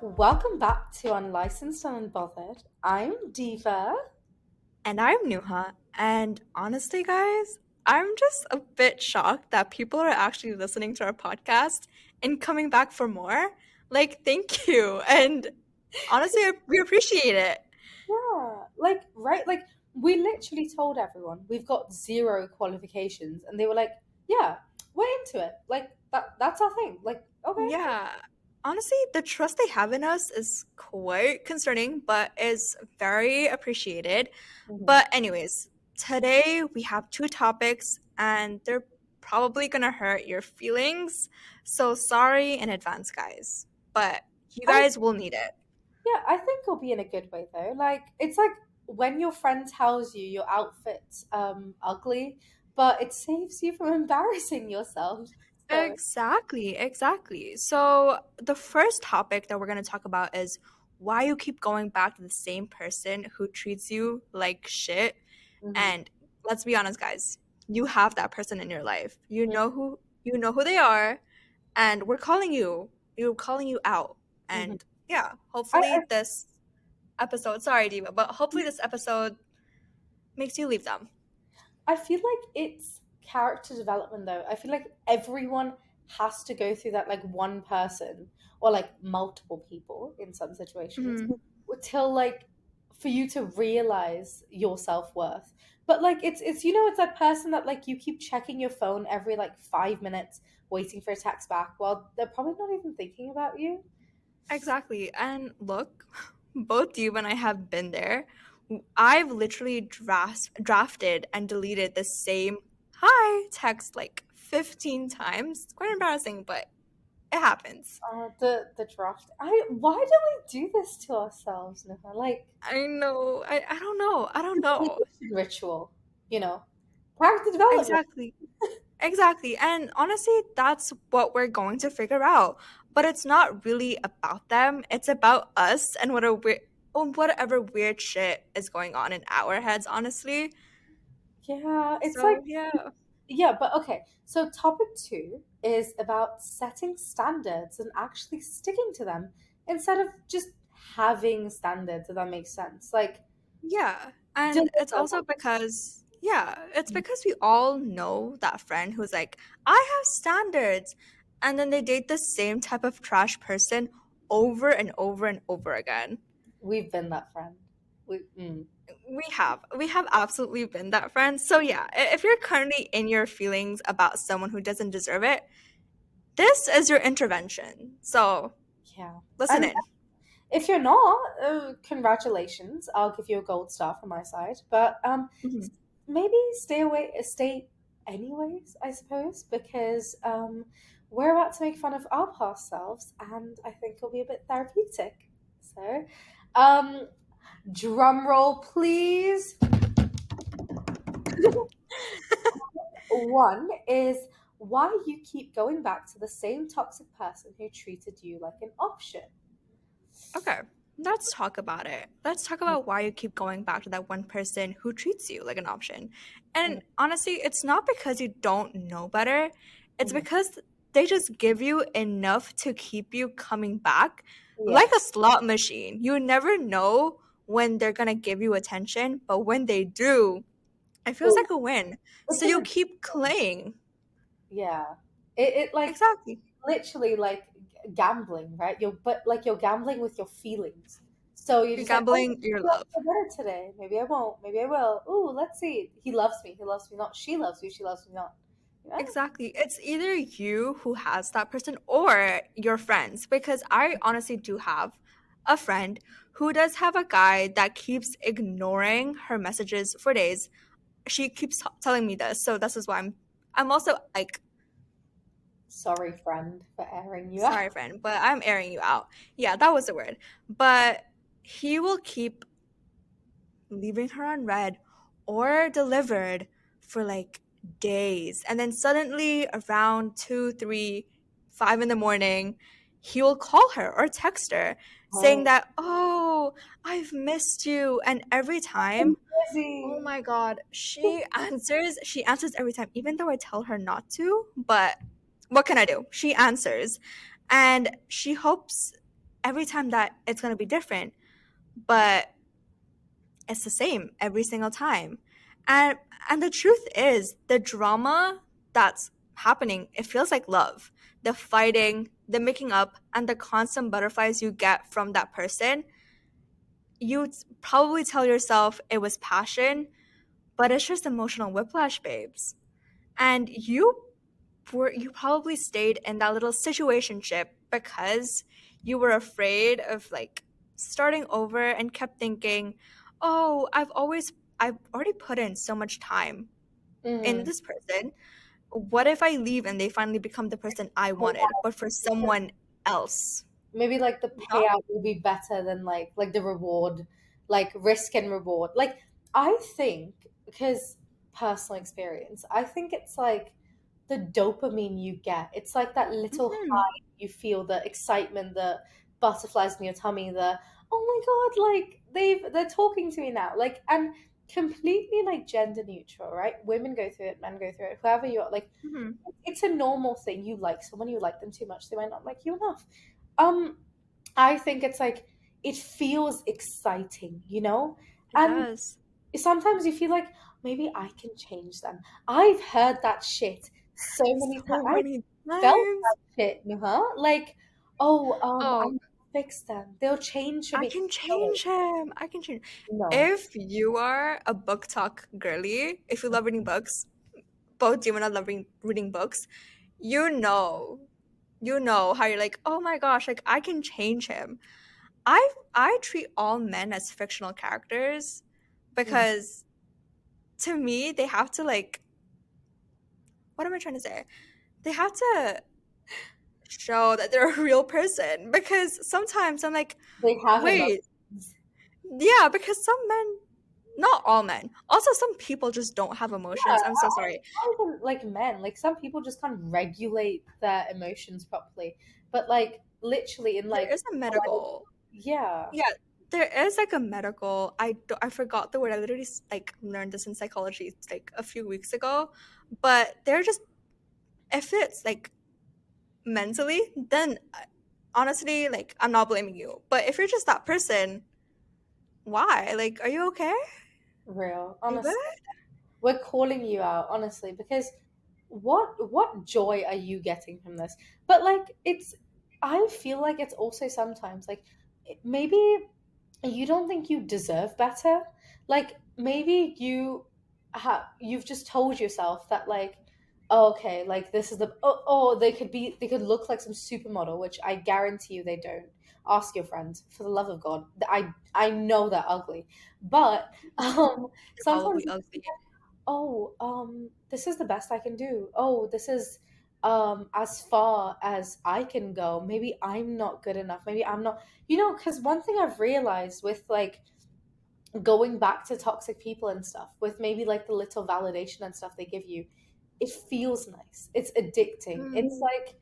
Welcome back to Unlicensed and Unbothered. I'm Diva. And I'm Nuha. And honestly, guys, I'm just a bit shocked that people are actually listening to our podcast and coming back for more. Like, thank you. And honestly, we appreciate it. Yeah, right, we literally told everyone we've got zero qualifications, and they were like, "Yeah, we're into it. That's our thing." Like, okay. Yeah. Honestly, the trust they have in us is quite concerning, but is very appreciated. Mhm. But, anyways, today we have two topics, and they're probably gonna hurt your feelings. So, sorry in advance, guys. But you I guys will need it. Yeah, I think it'll be in a good way though. Like, it's like when your friend tells you your outfit's ugly, but it saves you from embarrassing yourself. So, Exactly, exactly. So, the first topic that we're going to talk about is why you keep going back to the same person who treats you like shit. mhm. And let's be honest, guys, you have that person in your life. You know who they are, and you're calling you out. Mhm. And yeah, I hopefully this episode, sorry, Diva, but hopefully this episode makes you leave them. I feel like it's character development though. I feel like everyone has to go through that, like one person or like multiple people in some situations Mhm. till like for you to realize your self-worth. But like it's that person that like you keep checking your phone every like 5 minutes waiting for a text back while they're probably not even thinking about you. Exactly. And look, both you and I have been there. I've literally drafted and deleted the same hi text like 15 times. It's quite embarrassing, but it happens. The draft. I Why do we do this to ourselves, Nicola? Like I know. I don't know. I don't know. deletion ritual, you know, character development. Exactly. Exactly. And honestly, that's what we're going to figure out. But it's not really about them. It's about us and whatever weird shit is going on in our heads, honestly. Yeah, it's like So, yeah. yeah, but okay. So topic two is about setting standards and actually sticking to them instead of just having standards. If that makes sense, like Yeah. And it's deliver also because, yeah, it's because we all know that friend who's like, I have standards. And then they date the same type of trash person over and over and over again. we've been that friend. We have absolutely been that friend. So, yeah, if you're currently in your feelings about someone who doesn't deserve it, this is your intervention. So, Yeah, listen and in. if you're not, congratulations. I'll give you a gold star from my side. But Mhm. maybe stay away, stay anyways, I suppose, because we're about to make fun of our past selves, and I think it'll be a bit therapeutic. So, um, drum roll, please. One is why you keep going back to the same toxic person who treated you like an option. Okay, let's talk about it. Let's talk about why you keep going back to that one person who treats you like an option. Mhm, And honestly, it's not because you don't know better, it's mhm. because they just give you enough to keep you coming back Yeah, like a slot machine. You never know when they're gonna give you attention, but when they do, it feels it, like a win. it's So an you keep addiction. playing. Yeah, it like Exactly. literally like gambling, right? You're gambling with your feelings. So you're You're just like, oh, gambling your maybe I'll love. feel better today. Maybe I won't. Maybe I will. Ooh, let's see. He loves me. He loves me not. She loves me. She loves me not. Yeah. Exactly. It's either you who has that person or your friends. Because I honestly do have a friend who does have a guy that keeps ignoring her messages for days. She keeps telling me this, so this is why I'm also like, Sorry, friend, for airing you out. sorry, friend, but I'm airing you out. Yeah, that was the word. But he will keep leaving her unread or delivered for like days. And then suddenly around 2, 3, 5 in the morning, he will call her or text her saying Oh, that, oh, I've missed you. And every I'm time, oh busy. my God, she answers every time, even though I tell her not to. But what can I do? She answers. And she hopes every time that it's going to be different, but it's the same every single time. And and the truth is, the drama that's happening, it feels like love. The fighting, the making up, and the constant butterflies you get from that person, you probably tell yourself it was passion, but it's just emotional whiplash, babes. And you probably stayed in that little situationship because you were afraid of like starting over and kept thinking, "Oh, I've already put in so much time in Mm. this person. What if I leave and they finally become the person I wanted, but for someone else?" Maybe like the You know? payout will be better than like the reward, like risk and reward. Like I think because personal experience, I think it's like the dopamine you get. It's like that little Mhm. high you feel, the excitement, the butterflies in your tummy, the oh my god, like they're talking to me now. Like and completely like gender neutral, right? Women go through it, men go through it, whoever you're like Mhm. it's a normal thing. You like someone, you like them too much, they might not like you enough. Um, I think it's like it feels exciting, you know? It And does. sometimes you feel like maybe I can change them. I've heard that shit so many times. So I many felt times. that shit, huh? Like, oh, Oh, I'll fix them. They'll change for I me. can No, change him. I can change. no. If you are a book talk girly, if you love reading books, both you and I love reading books, you know, you know how you're like, oh my gosh, like I can change him. I treat all men as fictional characters Mhm. because to me they have to like, what am I trying to say? They have to show that they're a real person because sometimes I'm like, They have wait, emotions. yeah, because some men, not all men, also some people just don't have Yeah, emotions. I'm so sorry. not even like men. Like some people just can't regulate their emotions properly. But like literally in There like is a medical, yeah, yeah, there is like a medical. I forgot the word. I literally like learned this in psychology like a few weeks ago, but they're just if it's like mentally, then honestly, like I'm not blaming you. But if you're just that person, why? Like, are you okay? real. Are you good? Honestly, we're calling you out, honestly, because what joy are you getting from this? But like it's I feel like it's also sometimes like maybe you don't think you deserve better. Like maybe you've just told yourself that like oh, okay, like this is the they could look like some supermodel, which I guarantee you they don't. Ask your friends, for the love of God. I know they're ugly, but You're sometimes probably ugly. oh, this is the best I can do. Oh, this is as far as I can go. Maybe I'm not good enough. Maybe I'm not, because one thing I've realized with like going back to toxic people and stuff, with maybe like the little validation and stuff they give you, it feels nice. It's addicting. Mm, It's like,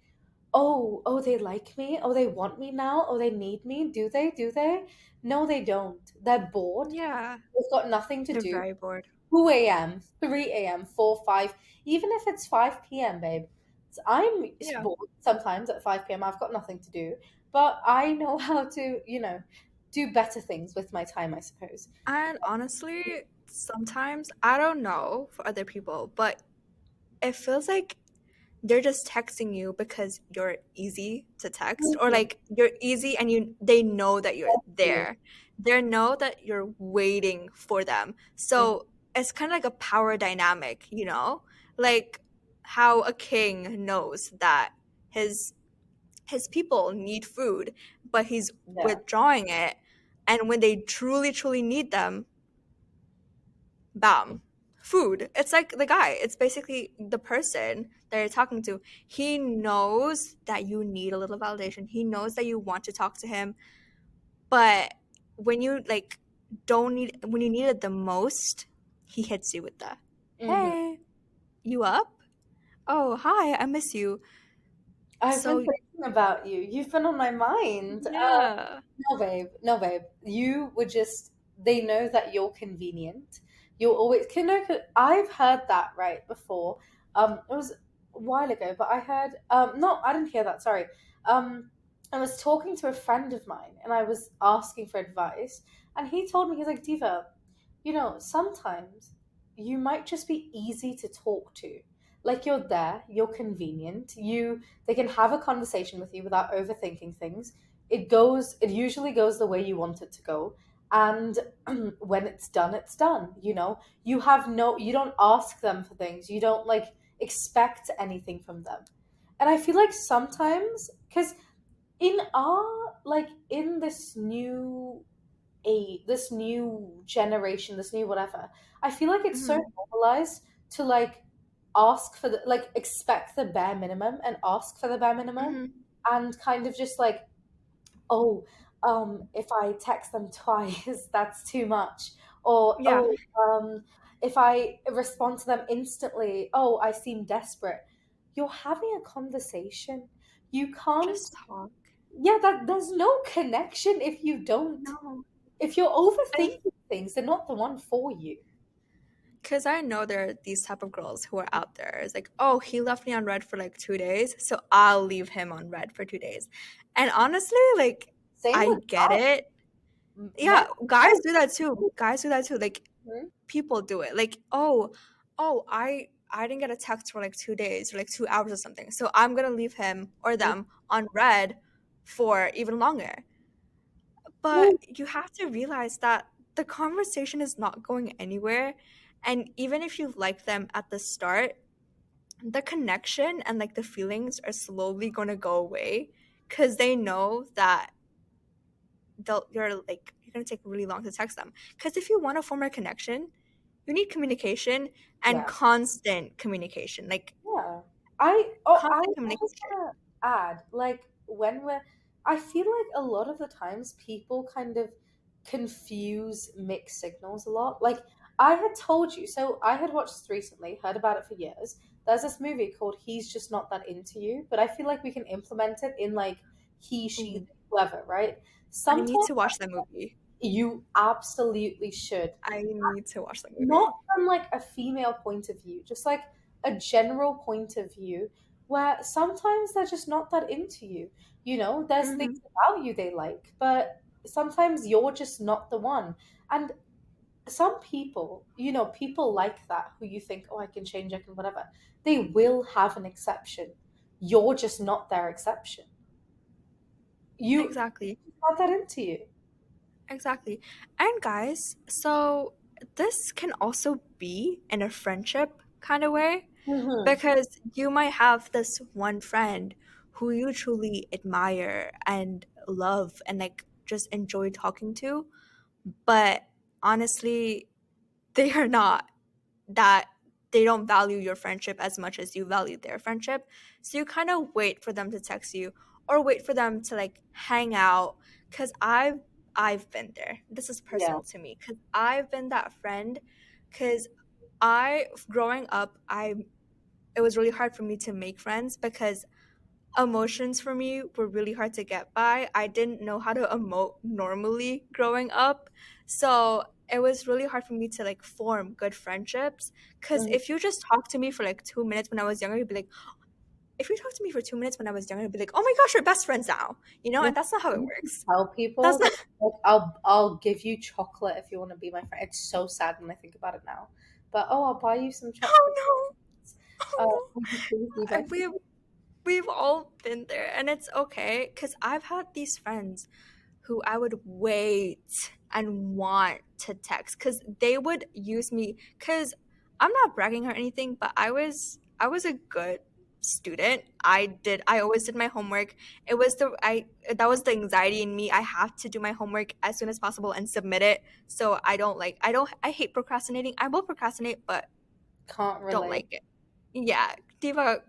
oh, they like me. Oh, they want me now. Oh, they need me. Do they? Do they? No, they don't. They're bored. yeah, They've got nothing to they're do. very bored. 2 a.m., 3 a.m., 4, 5, even if it's 5 p.m., babe. I'm Yeah. bored sometimes at 5 p.m. I've got nothing to do, but I know how to, do better things with my time, I suppose. And honestly, sometimes I don't know for other people, but it feels like they're just texting you because you're easy to text or Mhm. like you're easy and they know that you're Thank you. there. They know that you're waiting for them. Mhm. So it's kind of like a power dynamic, you know? Like how a king knows that his his people need food, but he's Yeah. withdrawing it. And when they truly, truly need them, bam, food. It's like the guy. It's basically the person that you're talking to. He knows that you need a little validation. He knows that you want to talk to him, but when you like don't need when you need it the most, he hits you with the, Hmm. "Hey, you up? Oh, hi, I miss you." I've been So, thinking about you. You've been on my mind. yeah. No, babe. No, babe. You would just, they know that you're convenient. You're always, can know, I've heard that right before. It was a while ago, but I heard, no, I didn't hear that. Sorry. I was talking to a friend of mine and I was asking for advice, and he told me, he's like, Diva, sometimes you might just be easy to talk to. Like you're there, you're convenient, they can have a conversation with you without overthinking things. It usually goes the way you want it to go. And when it's done, it's done. You don't ask them for things. You don't like expect anything from them. And I feel like sometimes, because in this new generation, this new whatever, I feel like it's so Mhm. normalized to like ask for the like expect the bare minimum and ask for the bare minimum, Mhm. and kind of just like, oh, if I text them twice, that's too much. Or, Yeah, oh, if I respond to them instantly, oh, I seem desperate. You're having a conversation. You can't, just talk. yeah, that there's no connection No. if you're And overthinking things, they're not the one for you. because I know there are these type of girls who are out there. It's like, oh, he left me on red for like 2 days, so I'll leave him on red for 2 days. And honestly, like, Same I with get it. men. Yeah, guys do that too. Guys do that too. Like, Mhm. people do it. Like, oh, I didn't get a text for like 2 days or like 2 hours or something, so I'm gonna leave him or them on red for even longer. Well, But you have to realize that the conversation is not going anywhere. And even if you like them at the start, the connection and like the feelings are slowly going to go away because they know that you're going to take really long to text them. Because if you want to form a connection, you need communication and yeah. constant communication. Like, Yeah. I constant just communication. want to add, like, I feel like a lot of the times people kind of confuse mixed signals a lot. Like, I had told you, so I had watched this recently, heard about it for years. There's this movie called He's Just Not That Into You, but I feel like we can implement it in like he, she, Ooh, whoever, right? I need Sometimes to watch that movie. you absolutely should, I need to watch that not movie. from like a female point of view, just like a general point of view where sometimes they're just not that into you. There's things Hmm. about you they like, but sometimes you're just not the one. And some people, people like that who you think, oh, I can change, I can whatever. They will have an exception. You're just not their exception. Exactly. Not that into you. Exactly. And guys, so this can also be in a friendship kind of way Hmm. because you might have this one friend who you truly admire and love and like just enjoy talking to, but honestly, they are not that they don't value your friendship as much as you value their friendship. So you kind of wait for them to text you or wait for them to like hang out cuz I've been there. This is Yeah. personal to me cuz I've been that friend cuz I growing up I it was really hard for me to make friends because emotions for me were really hard to get by. I didn't know how to emote normally growing up. So it was really hard for me to like form good friendships. Cause Mhm. if you just talk to me for like 2 minutes when I was younger, you'd be like, if you talk to me for 2 minutes when I was younger, you'd be like, oh my gosh, we're best friends now. You And that's not how it you can works. tell That's people not that, like, I'll give you chocolate if you want to be my friend. It's so sad when I think about it now. But oh, I'll buy you some oh chocolate. no. Oh Will you please be no. my friend? We've all been there and it's okay because I've had these friends who I would wait and want to text because they would use me because I'm not bragging or anything, but I was a good student. I always did my homework. It was the I that was the anxiety in me. I have to do my homework as soon as possible and submit it. So I hate procrastinating. I will procrastinate, but Can't don't relate. like it. Yeah, Diva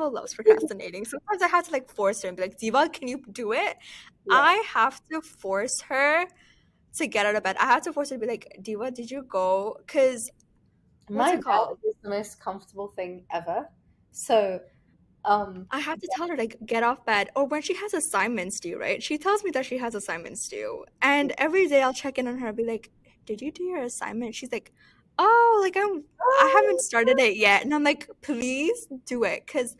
loves procrastinating. Sometimes I have to like force her and be like, Diva, can you do it? Yeah. I have to force her to get out of bed. I have to force her to be like, Diva, did you go? Because what's My it bed called? is the most comfortable thing ever. So, I have to tell her like get off bed. Or when she has assignments due, right? She tells me that she has assignments due. yeah. And every day I'll check in on her and be like, did you do your assignment? She's like, oh, like I haven't Oh, started it yet. And I'm like, please do it. Cause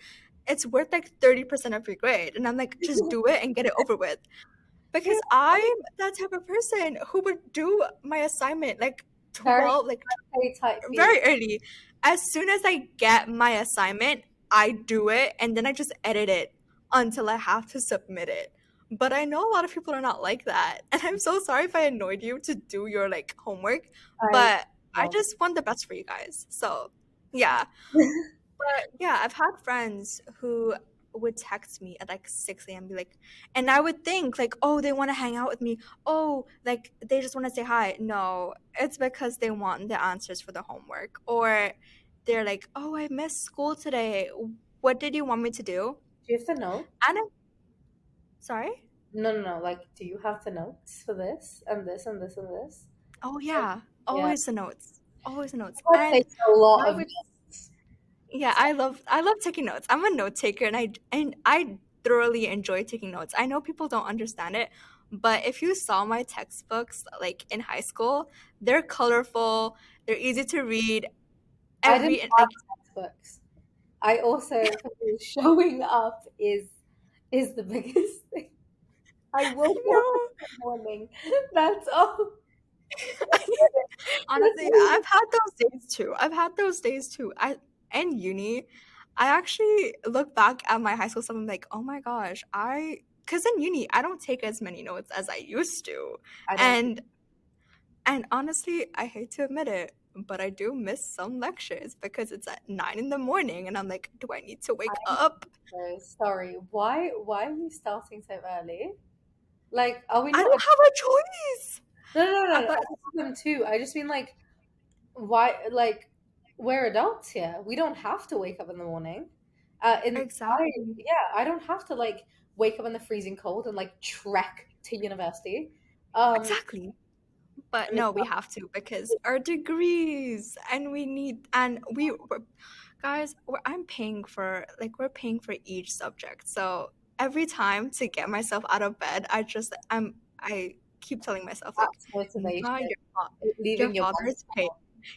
it's worth like 30% of your grade. And I'm like, just do it and get it over with. Yeah, Because I'm that type of person who would do my assignment like very 12, like A type B. very early. As soon as I get my assignment, I do it and then I just edit it until I have to submit it. But I know a lot of people are not like that. And I'm so sorry if I annoyed you to do your like homework, I but I well, just want the best for you guys. So, yeah. But yeah, I've had friends who would text me at like 6 a.m. be like, and I would think like, oh, they want to hang out with me. Oh, like they just want to say hi. No, it's because they want the answers for the homework. Or they're like, oh, I missed school today. What did you want me to do? do you have the note? And I'm sorry. No, no, no. Like, do you have the notes for this and this and this and this? Oh Like, yeah, yeah, always the notes. Always the notes. that And takes a lot I of would notes. Yeah, I love taking notes. I'm a note taker and I thoroughly enjoy taking notes. I know people don't understand it, but if you saw my textbooks like in high school, they're colorful, they're easy to read. I didn't Every have like textbooks. I also for me, showing up is the biggest thing. I I woke up know. in the morning. That's all. I That's it. That's Honestly, all. I've had those days too. I've had those days too. I and uni, I actually look back at my high school stuff and I'm like, oh my gosh, because in uni I don't take as many notes as I used to. I don't. And And honestly, I hate to admit it, but I do miss some lectures because it's at 9 in the morning and I'm like, do I need to wake I'm up? so sorry. Why are you starting so early? Like, are we I not? don't have a choice. No, no, no, I no. thought I have them too. I just mean like, why? Like, we're adults here. We don't have to wake up in the morning. exactly. I don't have to like wake up in the freezing cold and like trek to university. Exactly. But And it's no, we not, have to because our degrees and we need and guys, I'm paying for like we're paying for each subject. So every time to get myself out of bed, I keep telling myself like, that's motivation. Neva, your Leaving your father bed. is paying.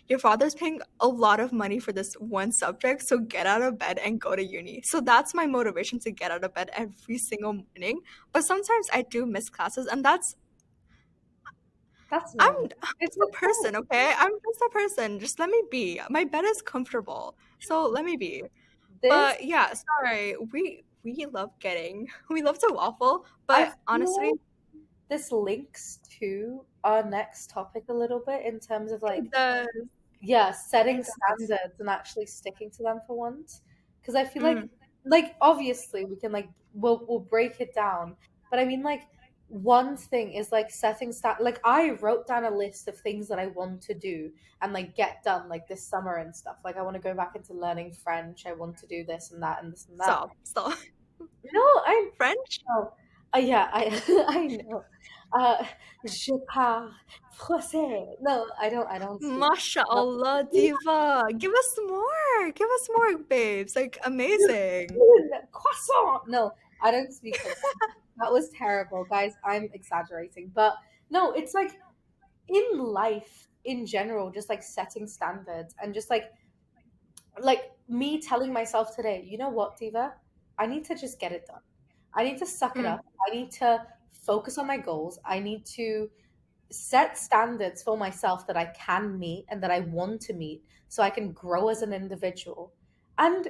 Your father's paying a lot of money for this one subject, so get out of bed and go to uni. So that's my motivation to get out of bed every single morning. But sometimes I do miss classes, and That's normal. I'm It's just a okay. person, okay? I'm just a person. Just let me be. My bed is comfortable, so let me be. This But yeah, sorry. We love getting we love to waffle, I but honestly, feel this links to our next topic a little bit in terms of like it does. yeah, setting It does. standards and actually sticking to them for once. Because I feel Mm, like obviously we can like we'll break it down, but I mean like one thing is like setting like I wrote down a list of things that I want to do and like get done like this summer and stuff. Like I want to go back into learning French. I want to do this and that and this and that. stop. No, I French? know. Yeah, I I know. Je parle français. No, I don't speak. MashaAllah, diva. Give us more. Give us more, babes. Like amazing. Croissant. No, I don't speak French. That was terrible, guys. I'm exaggerating, but no, it's like in life in general, just like setting standards and just like me telling myself today, you know what, Diva? I need to just get it done. I need to suck it Mm, up. I need to focus on my goals. I need to set standards for myself that I can meet and that I want to meet so I can grow as an individual. And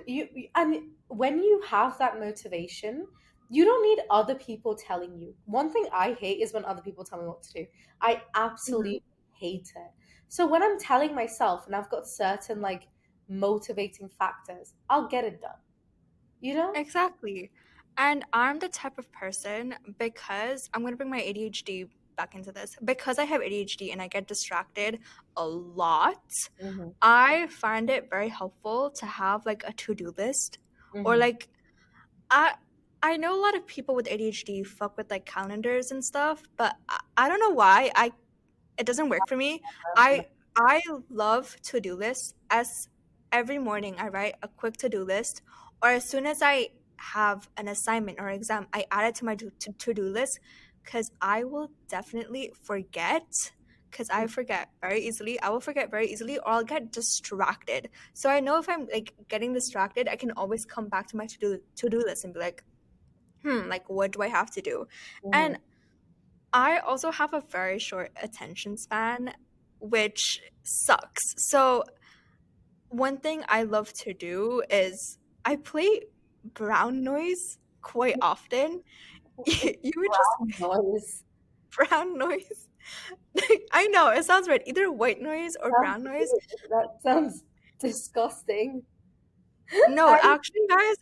when you have that motivation, you don't need other people telling you. One thing I hate is when other people tell me what to do. I mhm. absolutely hate it. So when I'm telling myself and I've got certain like motivating factors, I'll get it done. You know? Exactly. And I'm the type of person because I'm going to bring my ADHD back into this. Because I have ADHD and I get distracted a lot, Hmm. I find it very helpful to have like a to-do list or Hmm. like I I know a lot of people with ADHD fuck with like calendars and stuff, but I don't know why. It doesn't work for me. No. I love to-do lists. As every morning I write a quick to-do list, or as soon as I have an assignment or exam, I add it to my to-do list because I will definitely forget because I forget very easily. I will forget very easily, or I'll get distracted. So I know if I'm like getting distracted, I can always come back to my to do list and be like, like what do I have to do? Mhm. And I also have a very short attention span, which sucks. So one thing I love to do is I play brown noise quite often. You would just Brown noise. brown noise. I know it sounds weird, either white noise or Sounds brown noise. weird. That sounds disgusting. No, I actually, guys,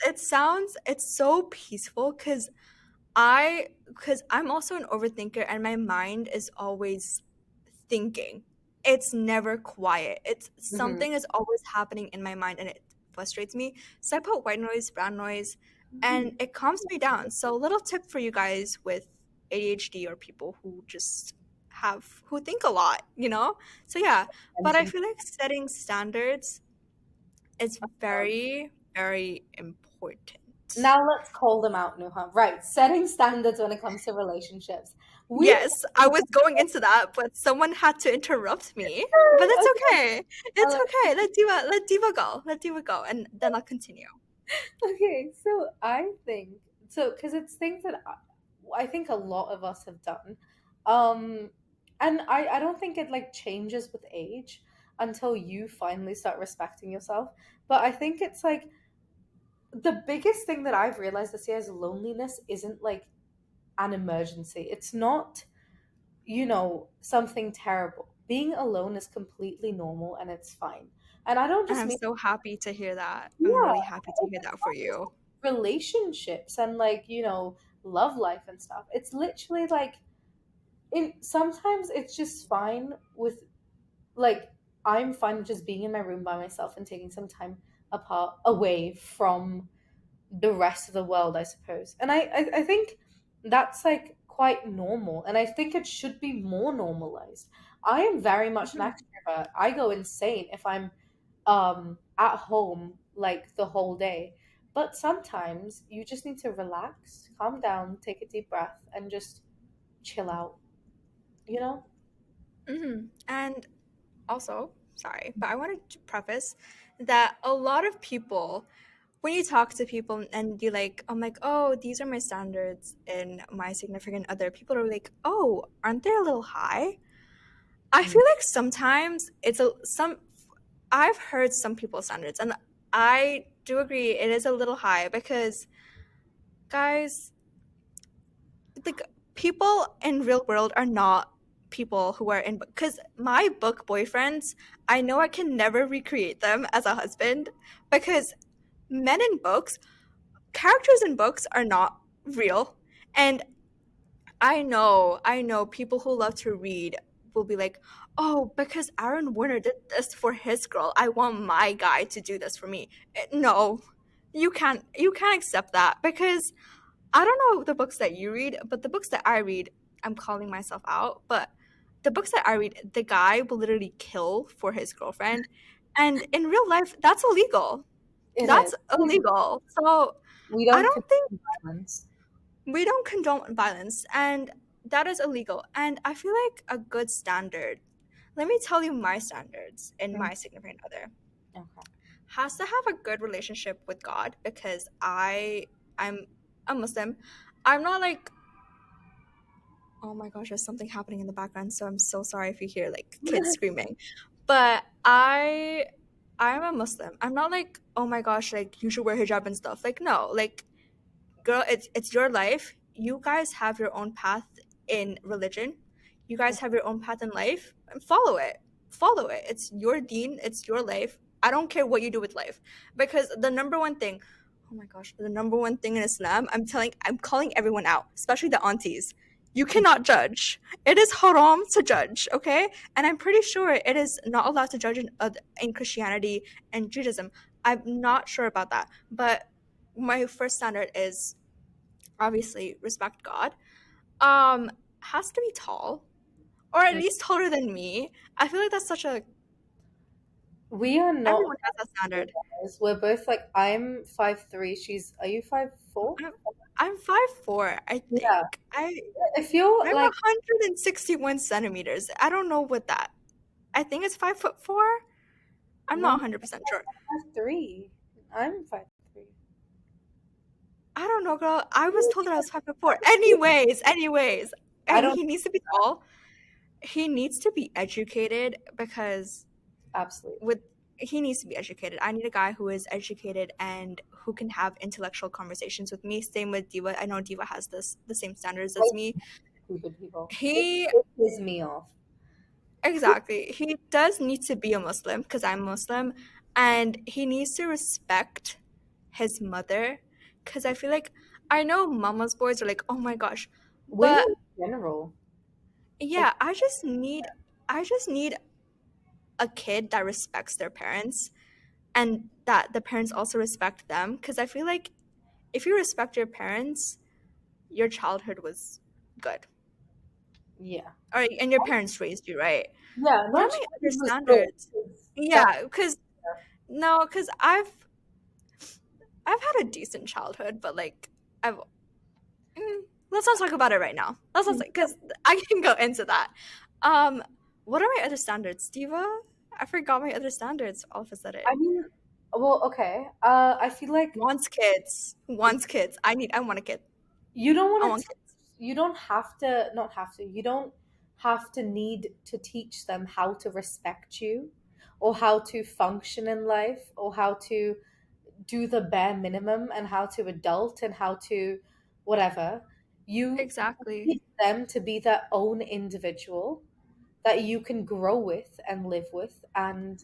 it's so peaceful because I'm also an overthinker and my mind is always thinking. It's never quiet. It's Mhm. something is always happening in my mind and it frustrates me. So I put white noise, brown noise, and it calms me down. So little tip for you guys with ADHD or people who just who think a lot, you know? So yeah, but I Attention. feel like setting standards is very, very important. Now let's call them out, Nuha. Right, setting standards when it comes to relationships. We Yes, I was going into that, but someone had to interrupt me. But that's okay. okay. I It's like okay. Let Diva go. Let Diva go, and then I'll continue. okay, so I think so because it's things that I think a lot of us have done, and I don't think it like changes with age until you finally start respecting yourself. But I think it's like the biggest thing that I've realized this year is loneliness isn't like an emergency. It's not something terrible. Being alone is completely normal and it's fine. And I don't And just I'm mean so happy to hear that. I'm yeah, really happy to hear it's that for not just you. relationships and like love life and stuff. It's literally like in sometimes it's just fine with like I'm fine with just being in my room by myself and taking some time apart away from the rest of the world, I suppose. And I think that's like quite normal and I think it should be more normalized. I am very much an Mhm. extrovert. I go insane if I'm at home like the whole day. But sometimes you just need to relax, calm down, take a deep breath, and just chill out, you know? And also, sorry, but I wanted to preface that a lot of people, when you talk to people and you like, I'm like, oh, these are my standards in my significant other, people are like, oh, aren't they a little high? I Mm. feel like sometimes I've heard some people's standards and I do agree it is a little high because guys, like people in real world are not people who are in because my book boyfriends, I know I can never recreate them as a husband because men in books, characters in books are not real. And I know people who love to read will be like, oh, because Aaron Warner did this for his girl, I want my guy to do this for me. No, you can't accept that because I don't know the books that you read, but the books that I read, I'm calling myself out, but the books that I read, the guy will literally kill for his girlfriend. And in real life, that's illegal. It That's is. illegal. So We I don't don't think condone violence. we don't condone violence, and that is illegal. And I feel like a good standard, let me tell you my standards in Mm. my significant other, Okay. has to have a good relationship with God because I'm a Muslim. I'm not like, oh my gosh, there's something happening in the background, so I'm so sorry if you hear like kids screaming. But I'm a Muslim. I'm not like, oh my gosh, like you should wear hijab and stuff. Like no, like girl, it's your life. You guys have your own path in religion. You guys have your own path in life and follow it. Follow it. It's your deen, it's your life. I don't care what you do with life. Because the number one thing, oh my gosh, the number one thing in Islam, I'm calling everyone out, especially the aunties. You cannot judge. It is haram to judge, okay? And I'm pretty sure it is not allowed to judge in Christianity and Judaism. I'm not sure about that. But my first standard is obviously respect God. Um, has to be tall, or at Mm. least taller than me. I feel like that's such a We are not everyone has that standard. guys. We're both like I'm 5'3". She's are you 5'4"? I'm 5'4", I Yeah. think. If you're I'm like, 161 centimeters. I don't know what that. I think it's 5'4". I'm not no, 100% sure. 5'3". I'm 5'3". I don't know, girl. I was told that I was 5'4". Anyways, I and don't he needs to be tall. He needs to be educated because absolutely. with he needs to be educated. I need a guy who is educated and who can have intellectual conversations with me. Same with Diva. I know Diva has the same standards I as me. hate stupid people. He It pisses me off. exactly. He does need to be a Muslim because I'm Muslim, and he needs to respect his mother because I feel like I know mama's boys are like, "Oh my gosh." Women But in general, like, yeah, I just need a kid that respects their parents and that the parents also respect them because I feel like if you respect your parents, your childhood was good. yeah. Or and your parents raised you right. Yeah, What are not my sure other it was good. standards? 'Cause that, Yeah, because no, because I've had a decent childhood, but like I've let's not talk about it right now. Let's not because I can go into that. Um, what are my other standards, Diva? I forgot my other standards all of a I sudden. mean, well, okay. I feel like Wants kids. Wants kids. I want a kid. you don't I want want to, kids. you don't have to, not have to, you don't have to need to teach them how to respect you or how to function in life or how to do the bare minimum and how to adult and how to whatever. You Exactly. need them to be their own individual that you can grow with and live with and,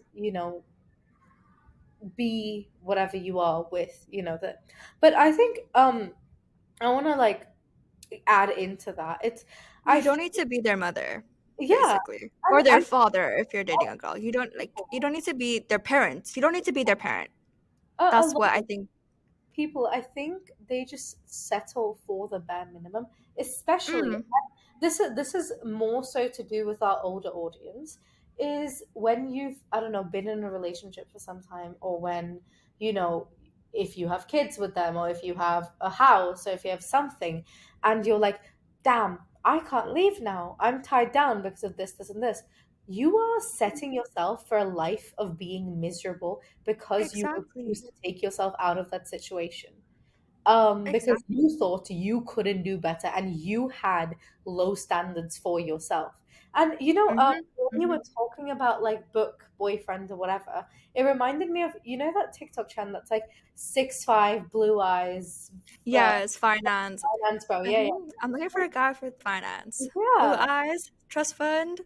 be whatever you are with, that. But I think I want to like add into that. I You don't feel, need to be their mother, yeah, basically. Or and their father if you're dating a girl. You don't need to be their parents. You don't need to be their parent. a That's lot what I of think. people, I think they just settle for the bare minimum, especially. Mm, This is more so to do with our older audience, is when you've, I don't know, been in a relationship for some time, or when, you know if you have kids with them, or if you have a house, or if you have something, and you're like, damn, I can't leave now, I'm tied down because of this and this. You are setting yourself for a life of being miserable because you exactly. refuse to take yourself out of that situation, because Exactly. you thought you couldn't do better and you had low standards for yourself. And Hmm. when you Hmm. were talking about like book boyfriend or whatever, it reminded me of that TikTok channel that's like 6'5", blue eyes, Yes, finance. finance bro. Yeah, I'm looking for a guy for finance. Blue yeah, eyes, trust fund.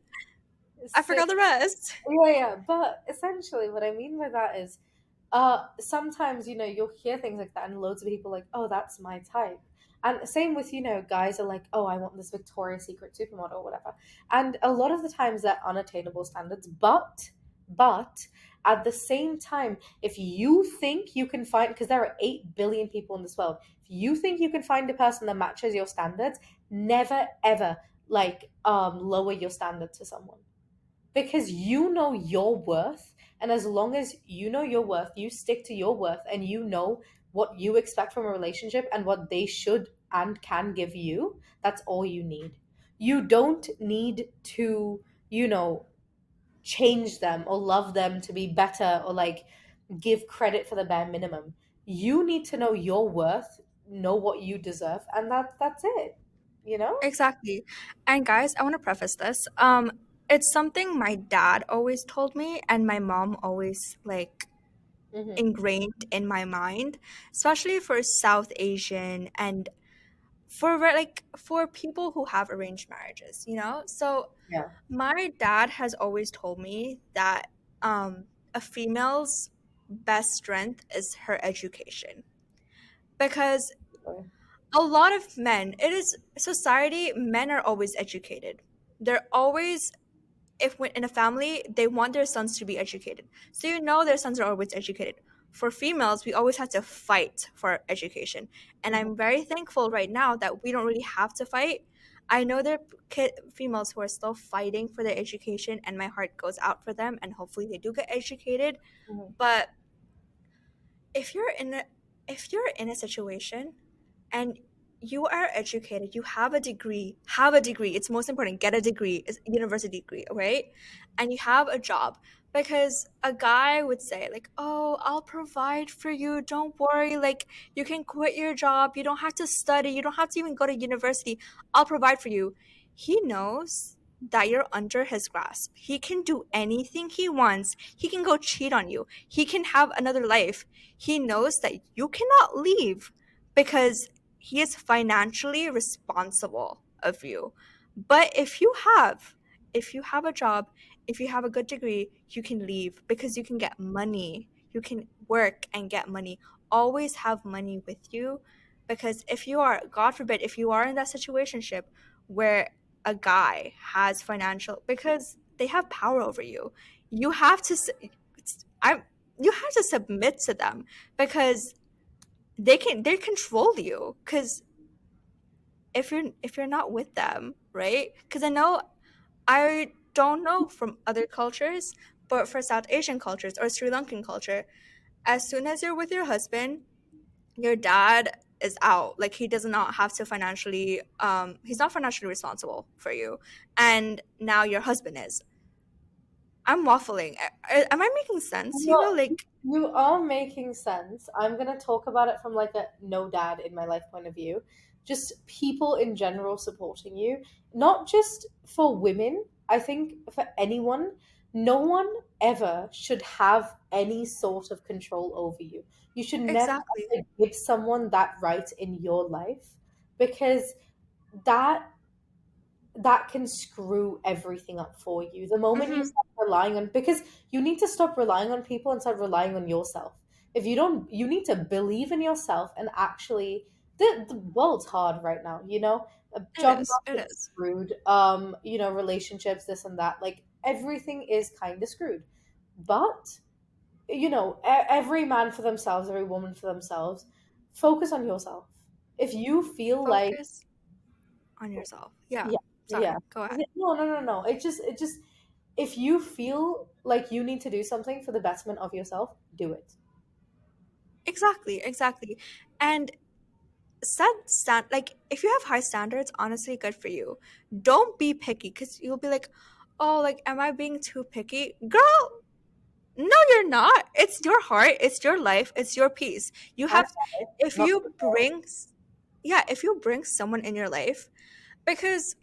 I yeah. forgot the rest. Yeah. But essentially, what I mean by that is, sometimes you'll hear things like that, and loads of people are like, "Oh, that's my type." And same with guys are like, "Oh, I want this Victoria's Secret supermodel or whatever." And a lot of the times they're unattainable standards, but at the same time, if you think you can find, because there are 8 billion people in this world, if you think you can find a person that matches your standards, never ever like lower your standard to someone, because you know your worth. And as long as you know your worth, you stick to your worth, and you know what you expect from a relationship and what they should and can give you. That's all you need. You don't need to, change them or love them to be better, or like give credit for the bare minimum. You need to know your worth, know what you deserve, and that's it, you know Exactly. And guys, I want to preface this. It's something my dad always told me and my mom always like hmm ingrained in my mind, especially for South Asian and for people who have arranged marriages, you know? So yeah. my dad has always told me that a female's best strength is her education. Because a lot of men, it is society, men are always educated. They're always, if in a family, they want their sons to be educated. So you know their sons are always educated. For females, we always have to fight for education. And Mhm. I'm very thankful right now that we don't really have to fight. I know there are females who are still fighting for their education, and my heart goes out for them, and hopefully they do get educated. Mhm. But if you're in a if you're in a situation and you are educated, you have a degree. It's most important. Get a degree, it's a university degree, right? And you have a job. Because a guy would say, like, oh, I'll provide for you. Don't worry. Like, you can quit your job. You don't have to study. You don't have to even go to university. I'll provide for you. He knows that you're under his grasp. He can do anything he wants. He can go cheat on you. He can have another life. He knows that you cannot leave because he is financially responsible of you. But if you have a job, if you have a good degree, you can leave because you can get money. You can work and get money. Always have money with you, because if you are, God forbid, if you are in that situationship where a guy has financial, because they have power over you, you have to I you have to submit to them, because they control you. Because if you're not with them, right? Because I don't know from other cultures, but for South Asian cultures or Sri Lankan culture, as soon as you're with your husband, your dad is out. Like, he does not have to financially he's not financially responsible for you, and now your husband is. I'm waffling. Am I making sense, Hugo? Well, Like, you are making sense. I'm gonna talk about it from like a no dad in my life point of view. Just people in general supporting you, not just for women. I think for anyone, no one ever should have any sort of control over you. You should never exactly. ever give someone that right in your life, because that that can screw everything up for you. The moment you Mm-hmm. start relying on, because you need to stop relying on people and start relying on yourself. If you don't, you need to believe in yourself and actually, the world's hard right now, a It job is. It market's is. screwed, relationships, this and that, like everything is kind of screwed. But, every man for themselves, every woman for themselves, focus on yourself. If you feel like, Focus on yourself. Yeah. yeah, yeah. Sorry. Go ahead. No, no, no, no. It just, if you feel like you need to do something for the betterment of yourself, do it. Exactly. Exactly. And like, if you have high standards, honestly, good for you. Don't be picky, because you'll be like, oh, like, am I being too picky? Girl, no, you're not. It's your heart, it's your life, it's your peace. You I'm have, sorry, if not you the girl. bring, yeah, if you bring someone in your life, because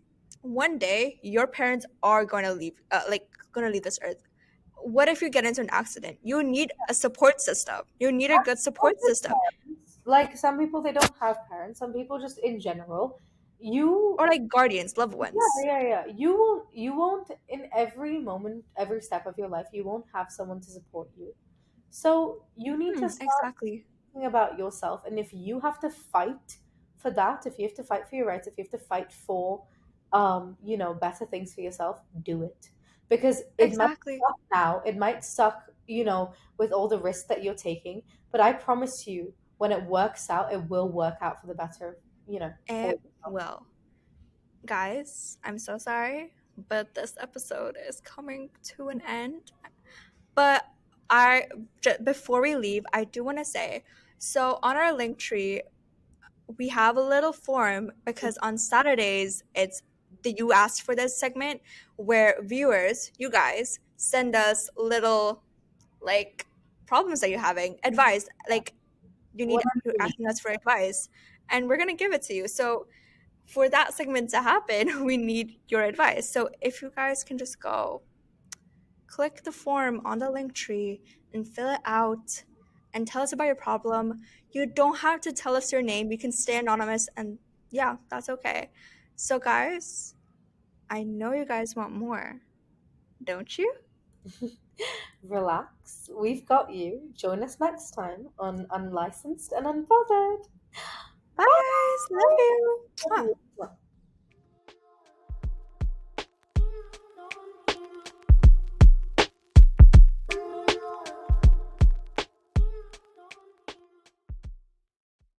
one day your parents are going to leave, going to leave this earth. What if you get into an accident? You need a support system. You need a good Not support with system. parents. Like some people, they don't have parents. Some people, just in general, you, Or like guardians, loved yeah, ones. yeah, yeah. You won't in every moment, every step of your life, you won't have someone to support you. So you need to start Exactly. thinking about yourself. And if you have to fight for that, if you have to fight for your rights, if you have to fight for, better things for yourself, do it. Because it might Exactly. suck now, it might suck, with all the risks that you're taking. But I promise you, when it works out, it will work out for the better, for It yourself. will. Guys, I'm so sorry, but this episode is coming to an end. But before we leave, I do want to say, so on our link tree, we have a little form, because on Saturdays it's the you asked for this segment, where viewers, you guys, send us little, like, problems that you're having, advice, like, Whatever you're you need. asking us for advice, and we're gonna give it to you. So for that segment to happen, we need your advice. So if you guys can just go click the form on the link tree and fill it out and tell us about your problem. You don't have to tell us your name. You can stay anonymous, and yeah, that's okay. So guys, I know you guys want more, don't you? Relax. We've got you. Join us next time on Unlicensed and Unbothered. Bye guys. Love Bye. you. Mwah.